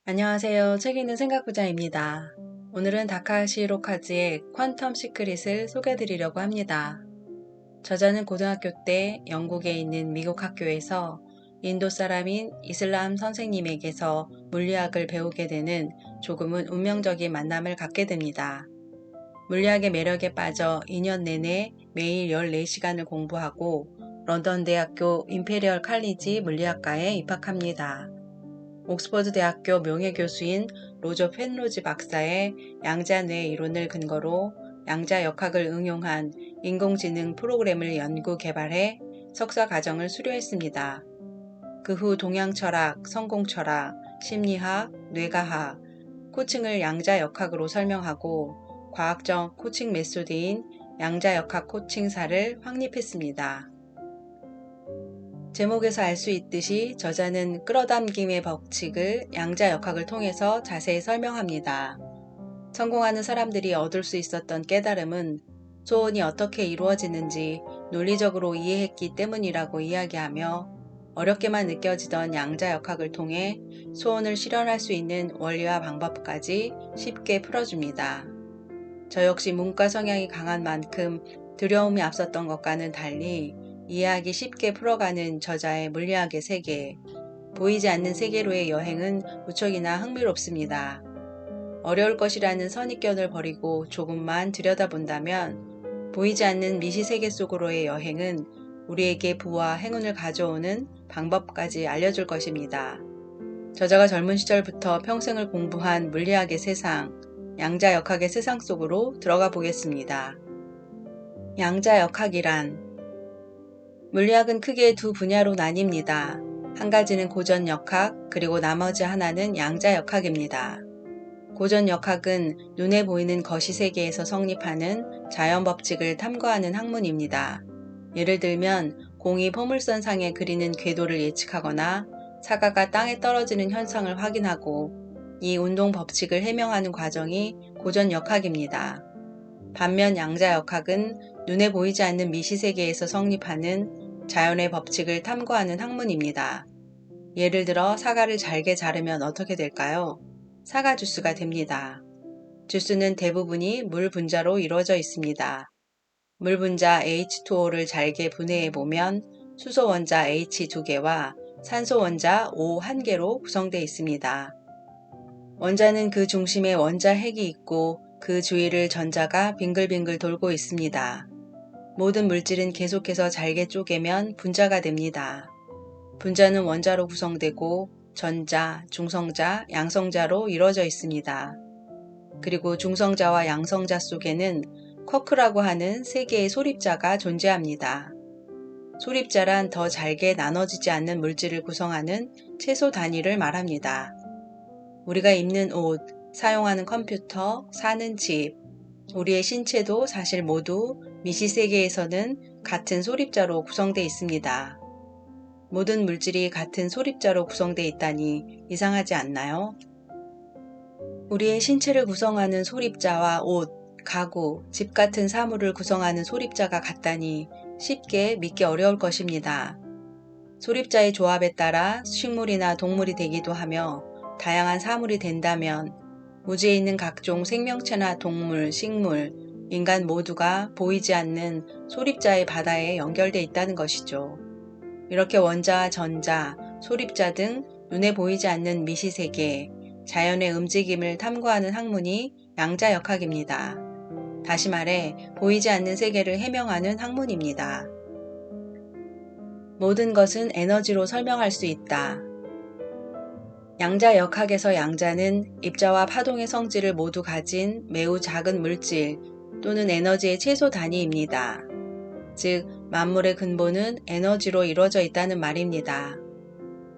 안녕하세요. 책 읽는 생각부자입니다. 오늘은 다카시 히로카즈의 퀀텀 시크릿을 소개해드리려고 합니다. 저자는 고등학교 때 영국에 있는 미국 학교에서 인도 사람인 이슬람 선생님에게서 물리학을 배우게 되는 조금은 운명적인 만남을 갖게 됩니다. 물리학의 매력에 빠져 2년 내내 매일 14시간을 공부하고 런던 대학교 임페리얼 칼리지 물리학과에 입학합니다. 옥스퍼드 대학교 명예교수인 로저 펜로즈 박사의 양자뇌 이론을 근거로 양자역학을 응용한 인공지능 프로그램을 연구 개발해 석사 과정을 수료했습니다. 그 후 동양철학, 성공철학, 심리학, 뇌과학, 코칭을 양자역학으로 설명하고 과학적 코칭 메소드인 양자역학 코칭사를 확립했습니다. 제목에서 알 수 있듯이 저자는 끌어당김의 법칙을 양자역학을 통해서 자세히 설명합니다. 성공하는 사람들이 얻을 수 있었던 깨달음은 소원이 어떻게 이루어지는지 논리적으로 이해했기 때문이라고 이야기하며 어렵게만 느껴지던 양자역학을 통해 소원을 실현할 수 있는 원리와 방법까지 쉽게 풀어줍니다. 저 역시 문과 성향이 강한 만큼 두려움이 앞섰던 것과는 달리 이해하기 쉽게 풀어가는 저자의 물리학의 세계, 보이지 않는 세계로의 여행은 무척이나 흥미롭습니다. 어려울 것이라는 선입견을 버리고 조금만 들여다본다면 보이지 않는 미시세계 속으로의 여행은 우리에게 부와 행운을 가져오는 방법까지 알려줄 것입니다. 저자가 젊은 시절부터 평생을 공부한 물리학의 세상, 양자역학의 세상 속으로 들어가 보겠습니다. 양자역학이란 물리학은 크게 두 분야로 나뉩니다. 한 가지는 고전역학, 그리고 나머지 하나는 양자역학입니다. 고전역학은 눈에 보이는 거시세계에서 성립하는 자연법칙을 탐구하는 학문입니다. 예를 들면 공이 포물선상에 그리는 궤도를 예측하거나 사과가 땅에 떨어지는 현상을 확인하고 이 운동 법칙을 해명하는 과정이 고전역학입니다. 반면 양자역학은 눈에 보이지 않는 미시세계에서 성립하는 자연의 법칙을 탐구하는 학문입니다. 예를 들어 사과를 잘게 자르면 어떻게 될까요? 사과 주스가 됩니다. 주스는 대부분이 물 분자로 이루어져 있습니다. 물 분자 H2O를 잘게 분해해 보면 수소 원자 H 2개와 산소 원자 O 1개로 구성되어 있습니다. 원자는 그 중심에 원자 핵이 있고 그 주위를 전자가 빙글빙글 돌고 있습니다. 모든 물질은 계속해서 잘게 쪼개면 분자가 됩니다. 분자는 원자로 구성되고 전자, 중성자, 양성자로 이루어져 있습니다. 그리고 중성자와 양성자 속에는 쿼크라고 하는 세 개의 소립자가 존재합니다. 소립자란 더 잘게 나눠지지 않는 물질을 구성하는 채소 단위를 말합니다. 우리가 입는 옷, 사용하는 컴퓨터, 사는 집, 우리의 신체도 사실 모두 미시세계에서는 같은 소립자로 구성되어 있습니다. 모든 물질이 같은 소립자로 구성되어 있다니 이상하지 않나요? 우리의 신체를 구성하는 소립자와 옷, 가구, 집 같은 사물을 구성하는 소립자가 같다니 쉽게 믿기 어려울 것입니다. 소립자의 조합에 따라 식물이나 동물이 되기도 하며 다양한 사물이 된다면 우주에 있는 각종 생명체나 동물, 식물, 인간 모두가 보이지 않는 소립자의 바다에 연결되어 있다는 것이죠. 이렇게 원자, 전자, 소립자 등 눈에 보이지 않는 미시세계, 자연의 움직임을 탐구하는 학문이 양자역학입니다. 다시 말해 보이지 않는 세계를 해명하는 학문입니다. 모든 것은 에너지로 설명할 수 있다. 양자역학에서 양자는 입자와 파동의 성질을 모두 가진 매우 작은 물질 또는 에너지의 최소 단위입니다. 즉, 만물의 근본은 에너지로 이루어져 있다는 말입니다.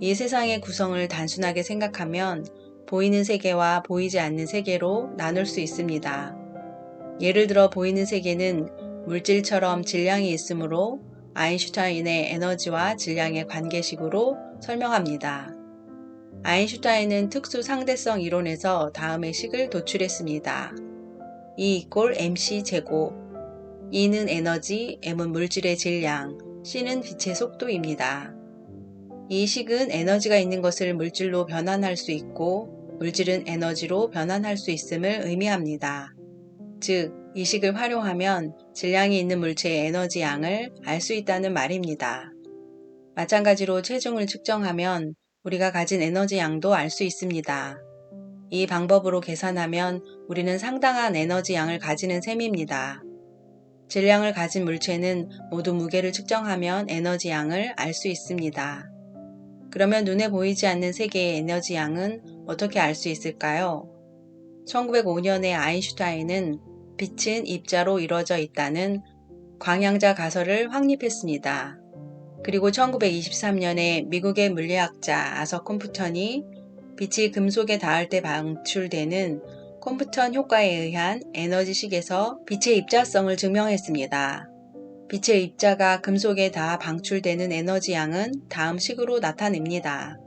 이 세상의 구성을 단순하게 생각하면 보이는 세계와 보이지 않는 세계로 나눌 수 있습니다. 예를 들어 보이는 세계는 물질처럼 질량이 있으므로 아인슈타인의 에너지와 질량의 관계식으로 설명합니다. 아인슈타인은 특수 상대성 이론에서 다음의 식을 도출했습니다. E = mc 제곱. E는 에너지, M은 물질의 질량, C는 빛의 속도입니다. 이 식은 에너지가 있는 것을 물질로 변환할 수 있고 물질은 에너지로 변환할 수 있음을 의미합니다. 즉, 이 식을 활용하면 질량이 있는 물체의 에너지 양을 알 수 있다는 말입니다. 마찬가지로 체중을 측정하면 우리가 가진 에너지 양도 알 수 있습니다. 이 방법으로 계산하면 우리는 상당한 에너지 양을 가지는 셈입니다. 질량을 가진 물체는 모두 무게를 측정하면 에너지 양을 알 수 있습니다. 그러면 눈에 보이지 않는 세계의 에너지 양은 어떻게 알 수 있을까요? 1905년에 아인슈타인은 빛은 입자로 이루어져 있다는 광양자 가설을 확립했습니다. 그리고 1923년에 미국의 물리학자 아서 콤프턴이 빛이 금속에 닿을 때 방출되는 콤프턴 효과에 의한 에너지식에서 빛의 입자성을 증명했습니다. 빛의 입자가 금속에 닿아 방출되는 에너지 양은 다음 식으로 나타냅니다.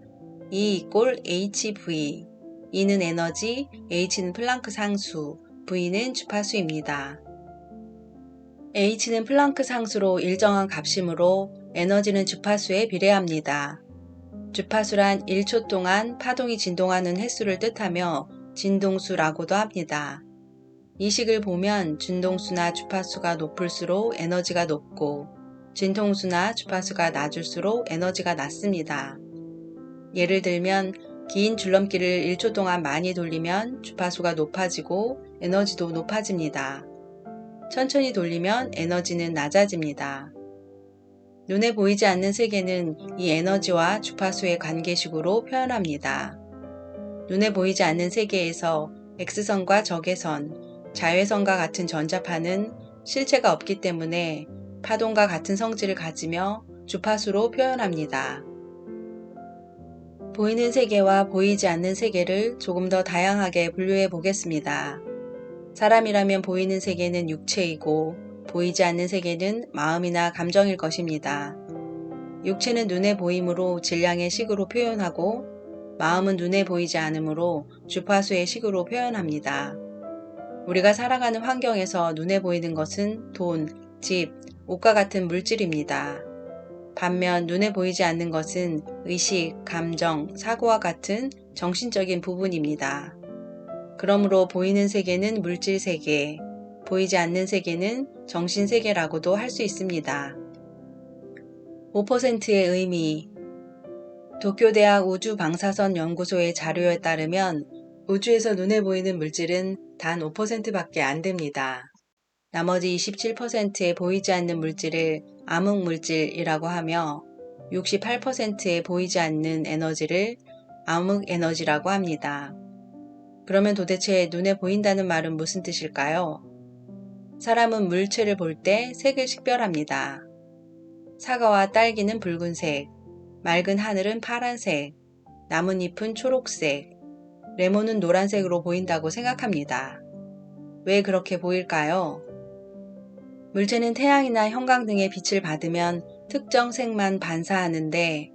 E = hv. E는 에너지, h는 플랑크 상수, v는 주파수입니다. h는 플랑크 상수로 일정한 값이므로 에너지는 주파수에 비례합니다. 주파수란 1초 동안 파동이 진동하는 횟수를 뜻하며 진동수라고도 합니다. 이 식을 보면 진동수나 주파수가 높을수록 에너지가 높고 진동수나 주파수가 낮을수록 에너지가 낮습니다. 예를 들면 긴 줄넘기를 1초 동안 많이 돌리면 주파수가 높아지고 에너지도 높아집니다. 천천히 돌리면 에너지는 낮아집니다. 눈에 보이지 않는 세계는 이 에너지와 주파수의 관계식으로 표현합니다. 눈에 보이지 않는 세계에서 X선과 적외선, 자외선과 같은 전자파는 실체가 없기 때문에 파동과 같은 성질을 가지며 주파수로 표현합니다. 보이는 세계와 보이지 않는 세계를 조금 더 다양하게 분류해 보겠습니다. 사람이라면 보이는 세계는 육체이고 보이지 않는 세계는 마음이나 감정일 것입니다. 육체는 눈에 보이므로 질량의 식으로 표현하고 마음은 눈에 보이지 않으므로 주파수의 식으로 표현합니다. 우리가 살아가는 환경에서 눈에 보이는 것은 돈, 집, 옷과 같은 물질입니다. 반면 눈에 보이지 않는 것은 의식, 감정, 사고와 같은 정신적인 부분입니다. 그러므로 보이는 세계는 물질 세계, 보이지 않는 세계는 정신 세계라고도 할 수 있습니다. 5%의 의미. 도쿄대학 우주방사선 연구소의 자료에 따르면 우주에서 눈에 보이는 물질은 단 5%밖에 안 됩니다. 나머지 27%의 보이지 않는 물질을 암흑물질이라고 하며 68%의 보이지 않는 에너지를 암흑에너지라고 합니다. 그러면 도대체 눈에 보인다는 말은 무슨 뜻일까요? 사람은 물체를 볼 때 색을 식별합니다. 사과와 딸기는 붉은색, 맑은 하늘은 파란색, 나뭇잎은 초록색, 레몬은 노란색으로 보인다고 생각합니다. 왜 그렇게 보일까요? 물체는 태양이나 형광등의 빛을 받으면 특정 색만 반사하는데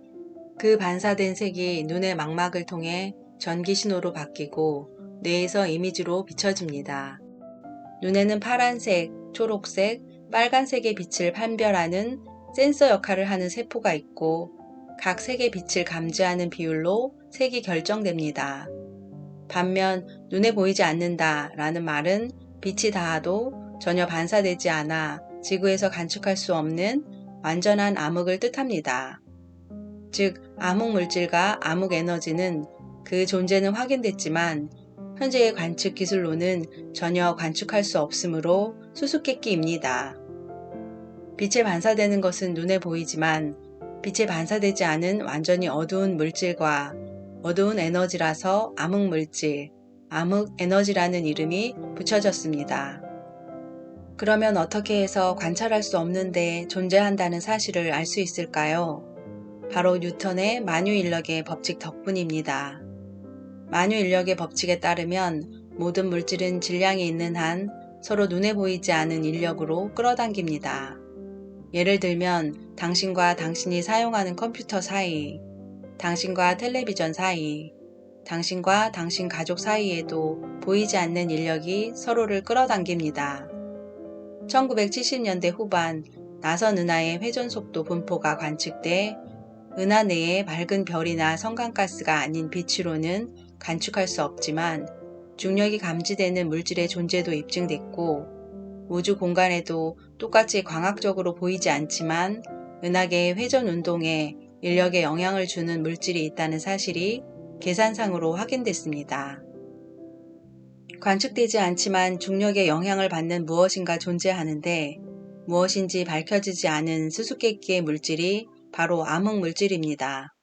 그 반사된 색이 눈의 망막을 통해 전기 신호로 바뀌고 뇌에서 이미지로 비춰집니다. 눈에는 파란색, 초록색, 빨간색의 빛을 판별하는 센서 역할을 하는 세포가 있고 각 색의 빛을 감지하는 비율로 색이 결정됩니다. 반면 눈에 보이지 않는다 라는 말은 빛이 닿아도 전혀 반사되지 않아 지구에서 관측할 수 없는 완전한 암흑을 뜻합니다. 즉, 암흑물질과 암흑에너지는 그 존재는 확인됐지만 현재의 관측 기술로는 전혀 관측할 수 없으므로 수수께끼입니다. 빛에 반사되는 것은 눈에 보이지만 빛에 반사되지 않은 완전히 어두운 물질과 어두운 에너지라서 암흑물질, 암흑에너지라는 이름이 붙여졌습니다. 그러면 어떻게 해서 관찰할 수 없는데 존재한다는 사실을 알 수 있을까요? 바로 뉴턴의 만유인력의 법칙 덕분입니다. 만유인력의 법칙에 따르면 모든 물질은 질량이 있는 한 서로 눈에 보이지 않은 인력으로 끌어당깁니다. 예를 들면 당신과 당신이 사용하는 컴퓨터 사이, 당신과 텔레비전 사이, 당신과 당신 가족 사이에도 보이지 않는 인력이 서로를 끌어당깁니다. 1970년대 후반 나선 은하의 회전속도 분포가 관측돼 은하 내에 밝은 별이나 성간가스가 아닌 빛으로는 관측할 수 없지만 중력이 감지되는 물질의 존재도 입증됐고 우주 공간에도 똑같이 광학적으로 보이지 않지만 은하계의 회전 운동에 인력에 영향을 주는 물질이 있다는 사실이 계산상으로 확인됐습니다. 관측되지 않지만 중력의 영향을 받는 무엇인가 존재하는데 무엇인지 밝혀지지 않은 수수께끼의 물질이 바로 암흑물질입니다.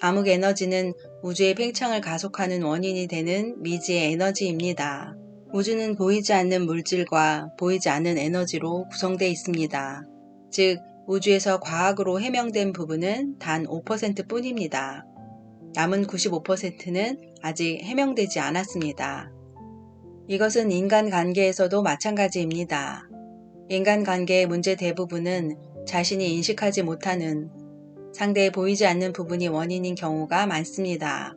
암흑에너지는 우주의 팽창을 가속하는 원인이 되는 미지의 에너지입니다. 우주는 보이지 않는 물질과 보이지 않는 에너지로 구성되어 있습니다. 즉, 우주에서 과학으로 해명된 부분은 단 5% 뿐입니다. 남은 95%는 아직 해명되지 않았습니다. 이것은 인간관계에서도 마찬가지입니다. 인간관계의 문제 대부분은 자신이 인식하지 못하는 상대에 보이지 않는 부분이 원인인 경우가 많습니다.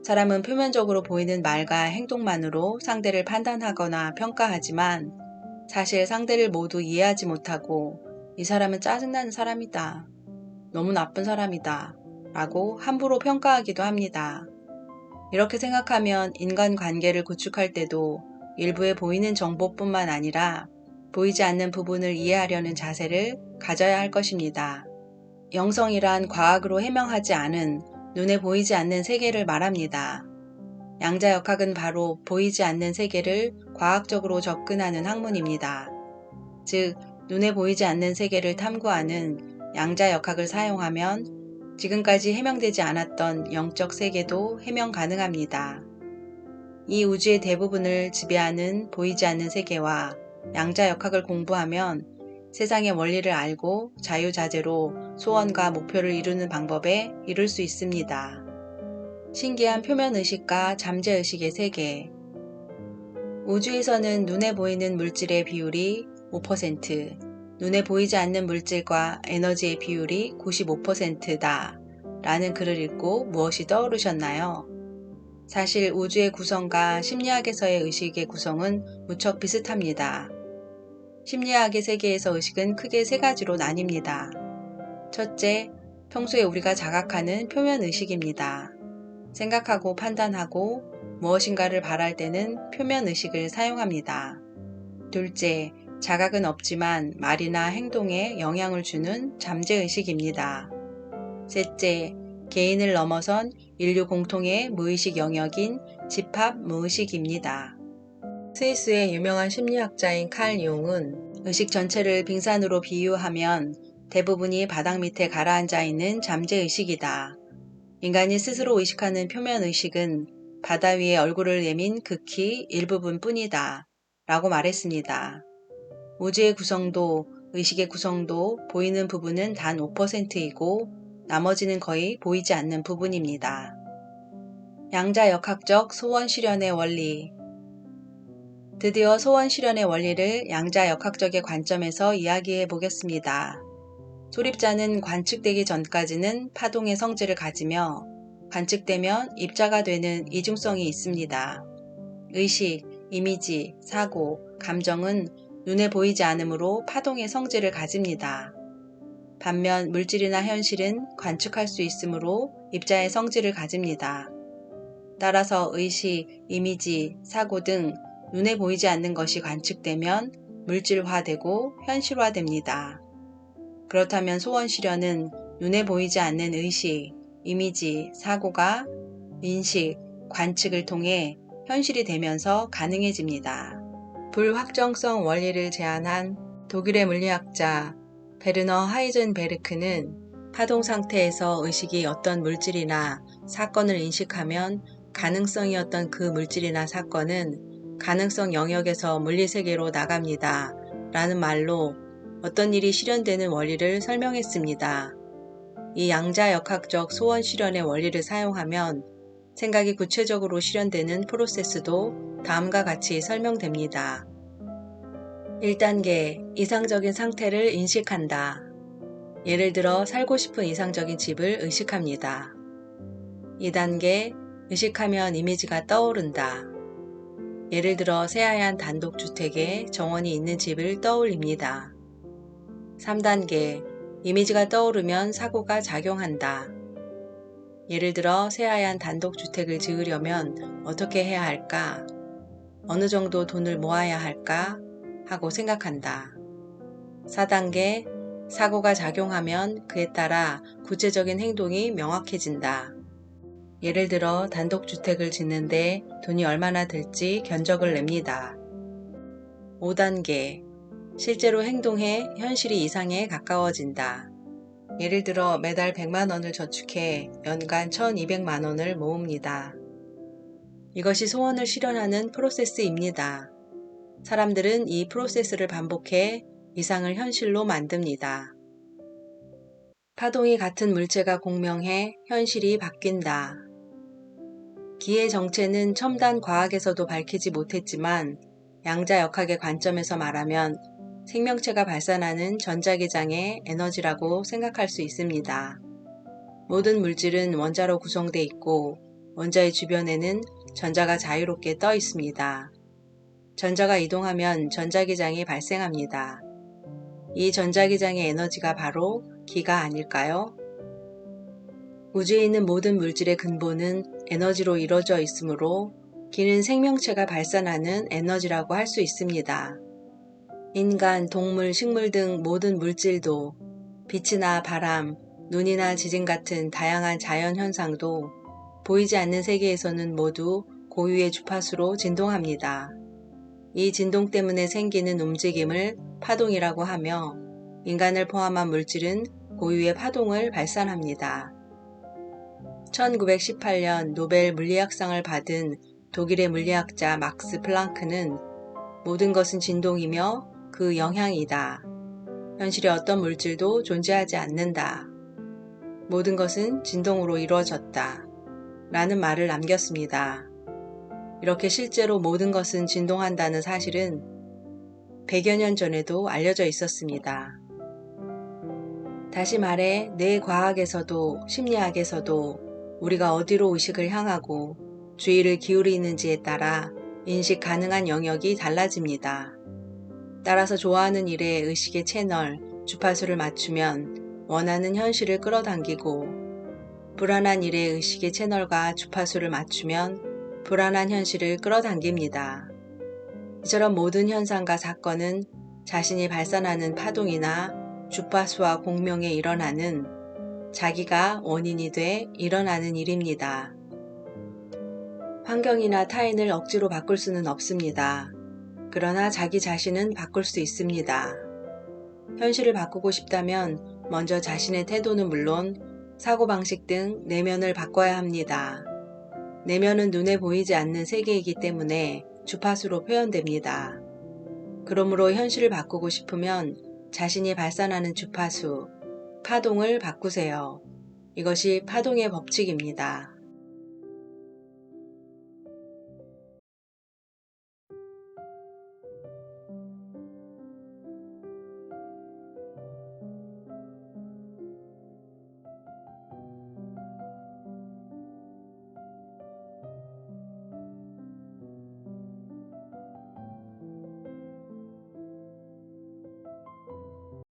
사람은 표면적으로 보이는 말과 행동만으로 상대를 판단하거나 평가하지만 사실 상대를 모두 이해하지 못하고 이 사람은 짜증나는 사람이다. 너무 나쁜 사람이다. 라고 함부로 평가하기도 합니다. 이렇게 생각하면 인간관계를 구축할 때도 일부에 보이는 정보뿐만 아니라 보이지 않는 부분을 이해하려는 자세를 가져야 할 것입니다. 영성이란 과학으로 해명하지 않은 눈에 보이지 않는 세계를 말합니다. 양자역학은 바로 보이지 않는 세계를 과학적으로 접근하는 학문입니다. 즉, 눈에 보이지 않는 세계를 탐구하는 양자역학을 사용하면 지금까지 해명되지 않았던 영적 세계도 해명 가능합니다. 이 우주의 대부분을 지배하는 보이지 않는 세계와 양자역학을 공부하면 세상의 원리를 알고 자유자재로 소원과 목표를 이루는 방법에 이룰 수 있습니다. 신기한 표면의식과 잠재의식의 세계. 우주에서는 눈에 보이는 물질의 비율이 5%, 눈에 보이지 않는 물질과 에너지의 비율이 95%다 라는 글을 읽고 무엇이 떠오르셨나요? 사실 우주의 구성과 심리학에서의 의식의 구성은 무척 비슷합니다. 심리학의 세계에서 의식은 크게 세 가지로 나뉩니다. 첫째, 평소에 우리가 자각하는 표면의식입니다. 생각하고 판단하고 무엇인가를 바랄 때는 표면의식을 사용합니다. 둘째, 자각은 없지만 말이나 행동에 영향을 주는 잠재의식입니다. 셋째, 개인을 넘어선 인류 공통의 무의식 영역인 집합무의식입니다. 스위스의 유명한 심리학자인 칼 융은 의식 전체를 빙산으로 비유하면 대부분이 바닥 밑에 가라앉아 있는 잠재의식이다. 인간이 스스로 의식하는 표면의식은 바다 위에 얼굴을 내민 극히 일부분 뿐이다. 라고 말했습니다. 우주의 구성도 의식의 구성도 보이는 부분은 단 5%이고 나머지는 거의 보이지 않는 부분입니다. 양자역학적 소원 실현의 원리. 드디어 소원 실현의 원리를 양자역학적의 관점에서 이야기해 보겠습니다. 소립자는 관측되기 전까지는 파동의 성질을 가지며 관측되면 입자가 되는 이중성이 있습니다. 의식, 이미지, 사고, 감정은 눈에 보이지 않으므로 파동의 성질을 가집니다. 반면 물질이나 현실은 관측할 수 있으므로 입자의 성질을 가집니다. 따라서 의식, 이미지, 사고 등 눈에 보이지 않는 것이 관측되면 물질화되고 현실화됩니다. 그렇다면 소원 실현은 눈에 보이지 않는 의식, 이미지, 사고가 인식, 관측을 통해 현실이 되면서 가능해집니다. 불확정성 원리를 제안한 독일의 물리학자 베르너 하이젠베르크는 파동 상태에서 의식이 어떤 물질이나 사건을 인식하면 가능성이었던 그 물질이나 사건은 가능성 영역에서 물리세계로 나갑니다. 라는 말로 어떤 일이 실현되는 원리를 설명했습니다. 이 양자역학적 소원 실현의 원리를 사용하면 생각이 구체적으로 실현되는 프로세스도 다음과 같이 설명됩니다. 1단계, 이상적인 상태를 인식한다. 예를 들어 살고 싶은 이상적인 집을 의식합니다. 2단계, 의식하면 이미지가 떠오른다. 예를 들어 새하얀 단독주택에 정원이 있는 집을 떠올립니다. 3단계, 이미지가 떠오르면 사고가 작용한다. 예를 들어 새하얀 단독주택을 지으려면 어떻게 해야 할까? 어느 정도 돈을 모아야 할까? 하고 생각한다. 4단계, 사고가 작용하면 그에 따라 구체적인 행동이 명확해진다. 예를 들어 단독주택을 짓는데 돈이 얼마나 들지 견적을 냅니다. 5단계, 실제로 행동해 현실이 이상에 가까워진다. 예를 들어 매달 100만 원을 저축해 연간 1200만 원을 모읍니다. 이것이 소원을 실현하는 프로세스입니다. 사람들은 이 프로세스를 반복해 이상을 현실로 만듭니다. 파동이 같은 물체가 공명해 현실이 바뀐다. 기의 정체는 첨단 과학에서도 밝히지 못했지만 양자역학의 관점에서 말하면 생명체가 발산하는 전자기장의 에너지라고 생각할 수 있습니다. 모든 물질은 원자로 구성되어 있고 원자의 주변에는 전자가 자유롭게 떠 있습니다. 전자가 이동하면 전자기장이 발생합니다. 이 전자기장의 에너지가 바로 기가 아닐까요? 우주에 있는 모든 물질의 근본은 에너지로 이루어져 있으므로 기는 생명체가 발산하는 에너지라고 할 수 있습니다. 인간, 동물, 식물 등 모든 물질도 빛이나 바람, 눈이나 지진 같은 다양한 자연 현상도 보이지 않는 세계에서는 모두 고유의 주파수로 진동합니다. 이 진동 때문에 생기는 움직임을 파동이라고 하며 인간을 포함한 물질은 고유의 파동을 발산합니다. 1918년 노벨 물리학상을 받은 독일의 물리학자 막스 플랑크는 모든 것은 진동이며 그 영향이다. 현실에 어떤 물질도 존재하지 않는다. 모든 것은 진동으로 이루어졌다. 라는 말을 남겼습니다. 이렇게 실제로 모든 것은 진동한다는 사실은 100여 년 전에도 알려져 있었습니다. 다시 말해 뇌과학에서도 심리학에서도 우리가 어디로 의식을 향하고 주의를 기울이는지에 따라 인식 가능한 영역이 달라집니다. 따라서 좋아하는 일에 의식의 채널, 주파수를 맞추면 원하는 현실을 끌어당기고 불안한 일에 의식의 채널과 주파수를 맞추면 불안한 현실을 끌어당깁니다. 이처럼 모든 현상과 사건은 자신이 발산하는 파동이나 주파수와 공명에 일어나는 자기가 원인이 돼 일어나는 일입니다. 환경이나 타인을 억지로 바꿀 수는 없습니다. 그러나 자기 자신은 바꿀 수 있습니다. 현실을 바꾸고 싶다면 먼저 자신의 태도는 물론 사고방식 등 내면을 바꿔야 합니다. 내면은 눈에 보이지 않는 세계이기 때문에 주파수로 표현됩니다. 그러므로 현실을 바꾸고 싶으면 자신이 발산하는 주파수, 파동을 바꾸세요. 이것이 파동의 법칙입니다.